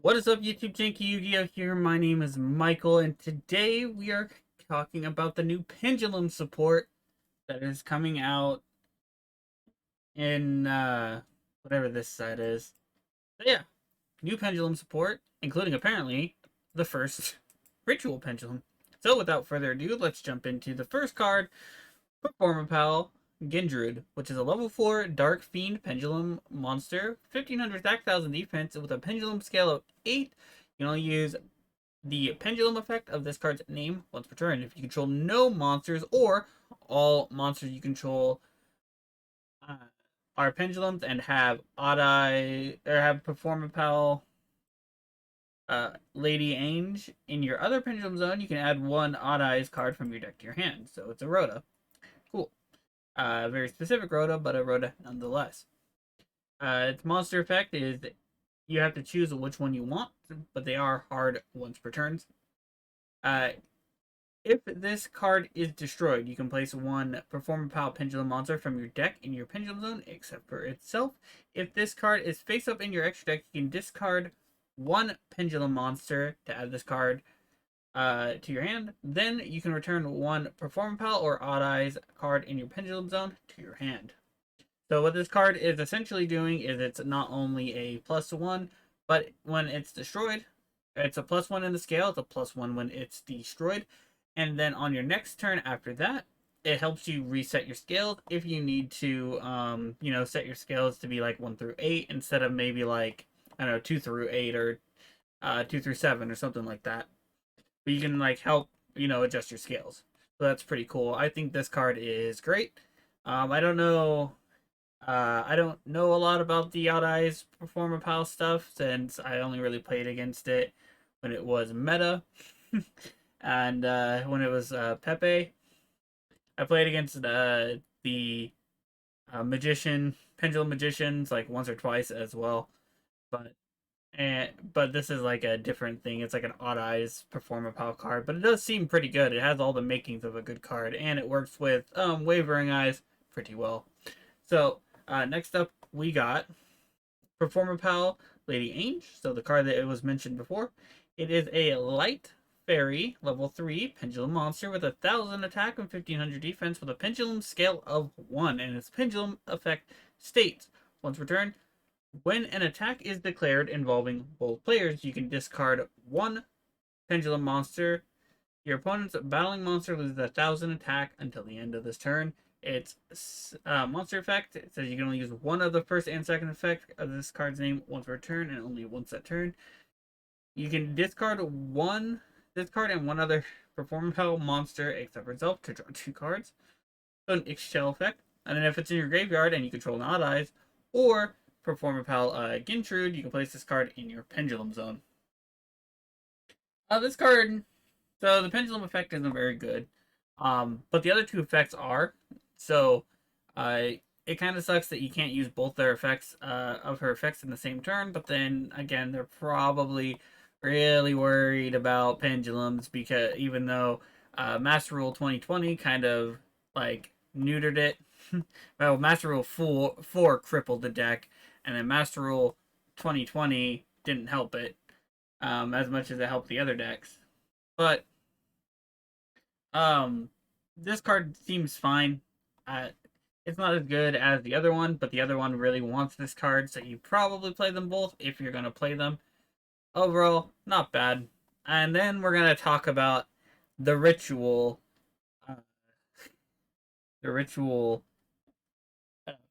What is up, YouTube? JankyYGO here. My name is Michael, and today we are talking about the new pendulum support that is coming out in whatever this side is. So yeah, new pendulum support, including apparently the first ritual pendulum. So without further ado, let's jump into the first card, Performapal Gentrude, which is a level 4 Dark Fiend Pendulum monster, 1500 attack, 1000 defense, with a pendulum scale of 8. You can only use the pendulum effect of this card's name once per turn. If you control no monsters or all monsters you control uh, are pendulums and have odd eye or have Performapal Lady Ange in your other pendulum zone, you can add one odd eyes card from your deck to your hand. So it's a Rhoda. Cool. Very specific Rhoda, but a Rhoda nonetheless. Its monster effect is you have to choose which one you want, but they are hard once per turn. Uh, if this card is destroyed, you can place one Performapal Pendulum monster from your deck in your Pendulum Zone, except for itself. If this card is face up in your extra deck, you can discard one Pendulum monster to add this card to your hand. Then you can return one Performapal or Odd Eyes card in your Pendulum Zone to your hand. So what this card is essentially doing is it's not only a +1, but when it's destroyed, it's a +1 in the scale. It's a +1 when it's destroyed. And then on your next turn after that, it helps you reset your scales if you need to, set your scales to be like 1 through 8 instead of maybe like, I don't know, 2 through 8 or 2 through 7 or something like that. But you can like help, adjust your scales. So that's pretty cool. I think this card is great. I don't know a lot about the Odd Eyes Performapal stuff since I only really played against it when it was meta. And when it was Pepe, I played against the Pendulum Magicians, like once or twice as well. But but this is like a different thing. It's like an Odd Eyes Performapal card, but it does seem pretty good. It has all the makings of a good card, and it works with Wavering Eyes pretty well. So next up, we got Performapal Lady Ange. So the card that it was mentioned before. It is a light fairy, level 3, pendulum monster with 1000 attack and 1500 defense with a pendulum scale of 1. And its pendulum effect states, once per turn, when an attack is declared involving both players, you can discard one pendulum monster. Your opponent's battling monster loses 1000 attack until the end of this turn. Its monster effect, it says you can only use one of the first and second effect of this card's name once per turn and only once that turn. You can discard this card and one other Performapal monster except for itself to draw 2 cards. So an Excel effect. And then if it's in your graveyard and you control an Odd Eyes or Performapal Gentrude, you can place this card in your Pendulum Zone. This card, so the Pendulum effect isn't very good. But the other 2 effects are. So it kind of sucks that you can't use both their effects of her effects in the same turn. But then again, they're probably really worried about pendulums because even though Master Rule 2020 kind of like neutered it. Well, Master Rule 4 crippled the deck, and then Master Rule 2020 didn't help it as much as it helped the other decks. But this card seems fine. It's not as good as the other one, but the other one really wants this card, so you probably play them both if you're going to play them. Overall, not bad. And then we're going to talk about the ritual. Uh, the ritual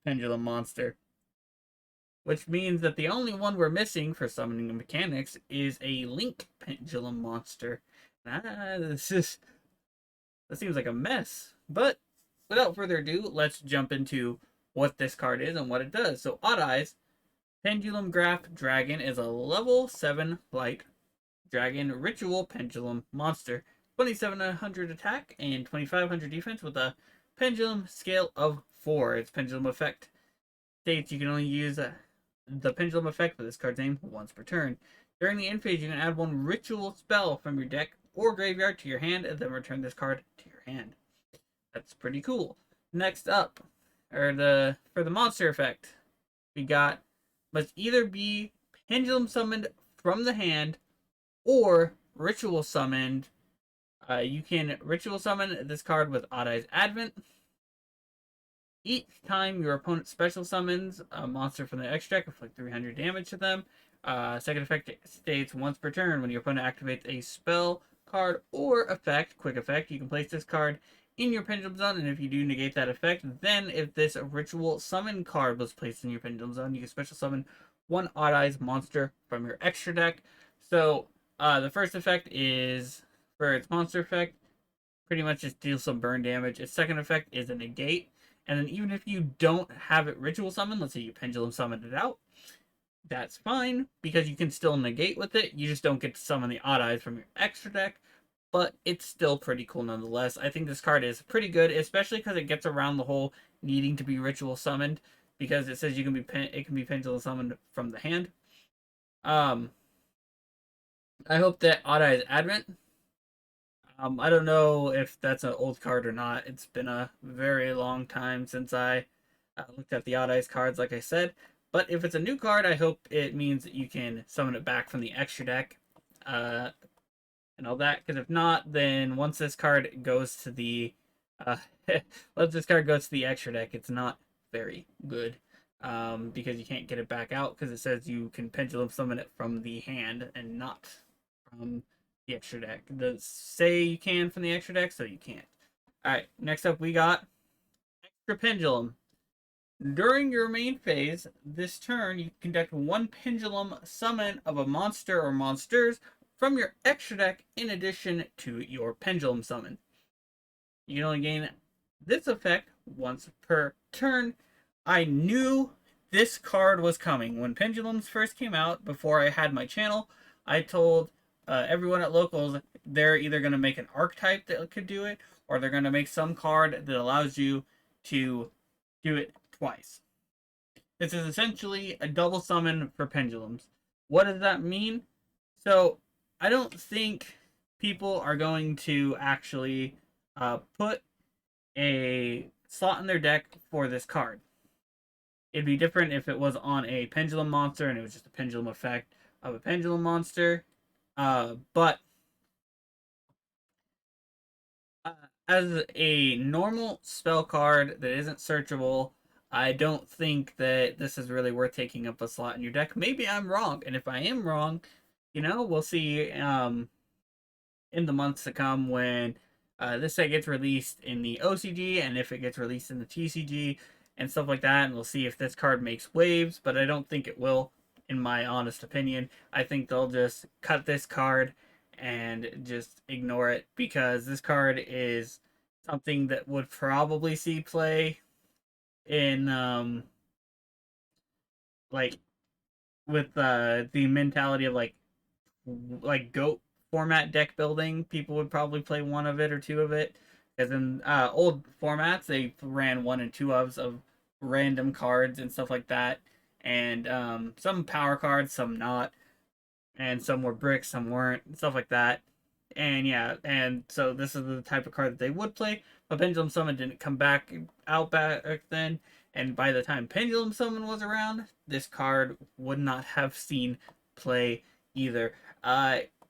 pendulum monster. Which means that the only one we're missing for summoning mechanics is a Link pendulum monster. That seems like a mess. But without further ado, let's jump into what this card is and what it does. So Odd Eyes Pendulumgraph Dragon is a level 7 light dragon ritual pendulum monster. 2700 attack and 2500 defense with a pendulum scale of 4. Its pendulum effect states you can only use the pendulum effect for this card's name once per turn. During the end phase, you can add one ritual spell from your deck or graveyard to your hand and then return this card to your hand. That's pretty cool. Next up, for the monster effect, we got must either be pendulum summoned from the hand or ritual summoned. You can ritual summon this card with Odd Eyes Advent. Each time your opponent special summons a monster from the extra deck, inflict 300 damage to them. Second effect states once per turn when your opponent activates a spell card or effect, quick effect, you can place this card in your Pendulum Zone, and if you do negate that effect, then if this ritual summon card was placed in your Pendulum Zone, you can special summon one Odd Eyes monster from your extra deck. So the first effect is, for its monster effect, pretty much just deals some burn damage. Its second effect is a negate. And then even if you don't have it ritual summon, let's say you pendulum summon it out, that's fine because you can still negate with it. You just don't get to summon the Odd Eyes from your extra deck, but it's still pretty cool nonetheless. I think this card is pretty good, especially because it gets around the whole needing to be ritual summoned, because it says it can be pendulum summoned from the hand. I hope that Odd Eyes Advent. I don't know if that's an old card or not. It's been a very long time since I looked at the Odd Eyes cards, like I said. But if it's a new card, I hope it means that you can summon it back from the extra deck and all that. Because if not, then once this card goes to the once this card goes to the extra deck, it's not very good. Because you can't get it back out because it says you can pendulum summon it from the hand and not from the extra deck. It does say you can from the extra deck, so you can't. Alright, next up we got Extra Pendulum. During your main phase, this turn, you conduct one pendulum summon of a monster or monsters from your extra deck in addition to your pendulum summon. You can only gain this effect once per turn. I knew this card was coming. When Pendulums first came out, before I had my channel, I told everyone at locals they're either going to make an archetype that could do it, or they're going to make some card that allows you to do it twice. This is essentially a double summon for Pendulums. What does that mean? So, I don't think people are going to actually put a slot in their deck for this card. It'd be different if it was on a Pendulum monster and it was just a Pendulum effect of a Pendulum monster. But as a normal spell card that isn't searchable, I don't think that this is really worth taking up a slot in your deck. Maybe I'm wrong, and if I am wrong, we'll see in the months to come when this set gets released in the OCG and if it gets released in the TCG and stuff like that, and we'll see if this card makes waves, but I don't think it will, in my honest opinion. I think they'll just cut this card and just ignore it because this card is something that would probably see play in like with the mentality of like GOAT format deck building. People would probably play one of it or two of it, because in old formats they ran one and two of random cards and stuff like that, and some power cards, some not, and some were bricks, some weren't, and stuff like that. And yeah, and so this is the type of card that they would play, but Pendulum Summon didn't come back then, and by the time Pendulum Summon was around, this card would not have seen play either.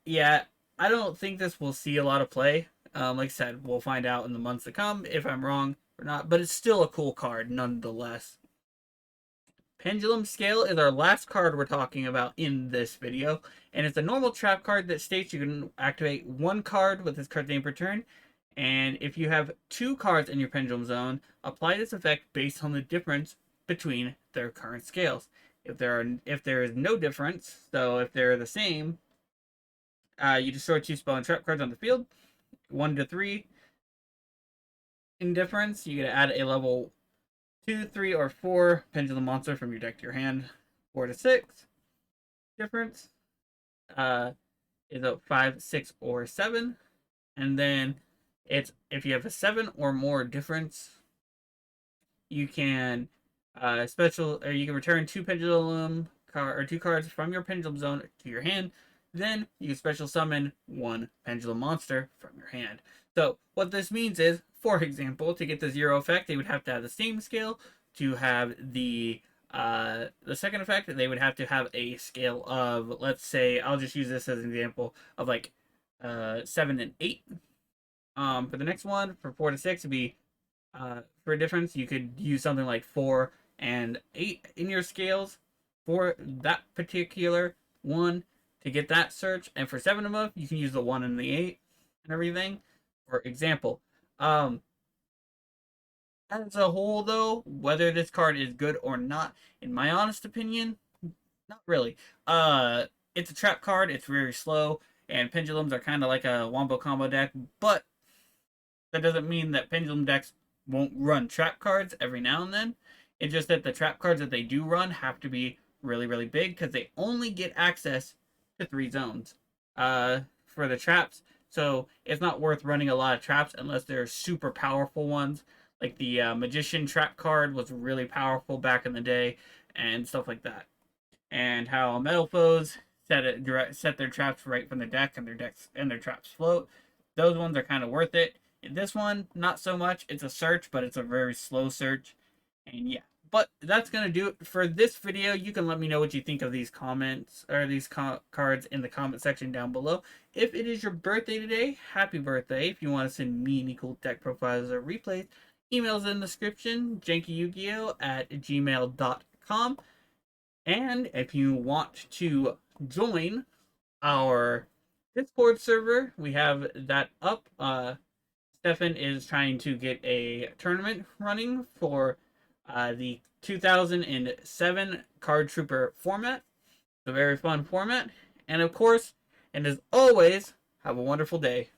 Yeah, I don't think this will see a lot of play. Like I said, we'll find out in the months to come if I'm wrong or not, but it's still a cool card nonetheless. Pendulum Scale is our last card we're talking about in this video, and it's a normal trap card that states you can activate one card with this card's name per turn, and if you have two cards in your Pendulum Zone, apply this effect based on the difference between their current scales. If there is no difference, so if they're the same, you destroy two spell and trap cards on the field. 1 to 3 in difference, you get to add a level 2, 3, or 4 Pendulum monster from your deck to your hand. 4 to 6 difference is a 5, 6, or 7. And then it's if you have a 7 or more difference, you can you can return two Pendulum or two cards from your Pendulum Zone to your hand. Then you can special summon one Pendulum monster from your hand. So what this means is, for example, to get the 0 effect, they would have to have the same scale to have the The second effect, they would have to have a scale of, let's say, I'll just use this as an example of like 7 and 8. For the next one, for 4 to 6, it'd be for a difference, you could use something like 4 and 8 in your scales for that particular one to get that search. And for 7 above, you can use the 1 and the 8 and everything. For example, as a whole, though, whether this card is good or not, in my honest opinion, not really. It's a trap card. It's very slow, and pendulums are kind of like a wombo combo deck. But that doesn't mean that pendulum decks won't run trap cards every now and then. It's just that the trap cards that they do run have to be really, really big because they only get access to 3 zones for the traps. So it's not worth running a lot of traps unless they're super powerful ones. Like the Magician trap card was really powerful back in the day and stuff like that. And how Metal Foes set their traps right from the deck and their traps float. Those ones are kind of worth it. This one, not so much. It's a search, but it's a very slow search. And yeah, but that's gonna do it for this video. You can let me know what you think of these comments or these cards in the comment section down below. If it is your birthday today, happy birthday. If you want to send me any cool deck profiles or replays, emails in the description, JankyYGO@gmail.com. And if you want to join our Discord server, we have that up. Stefan is trying to get a tournament running for the 2007 Card Trooper format. It's a very fun format. And of course, and as always, have a wonderful day.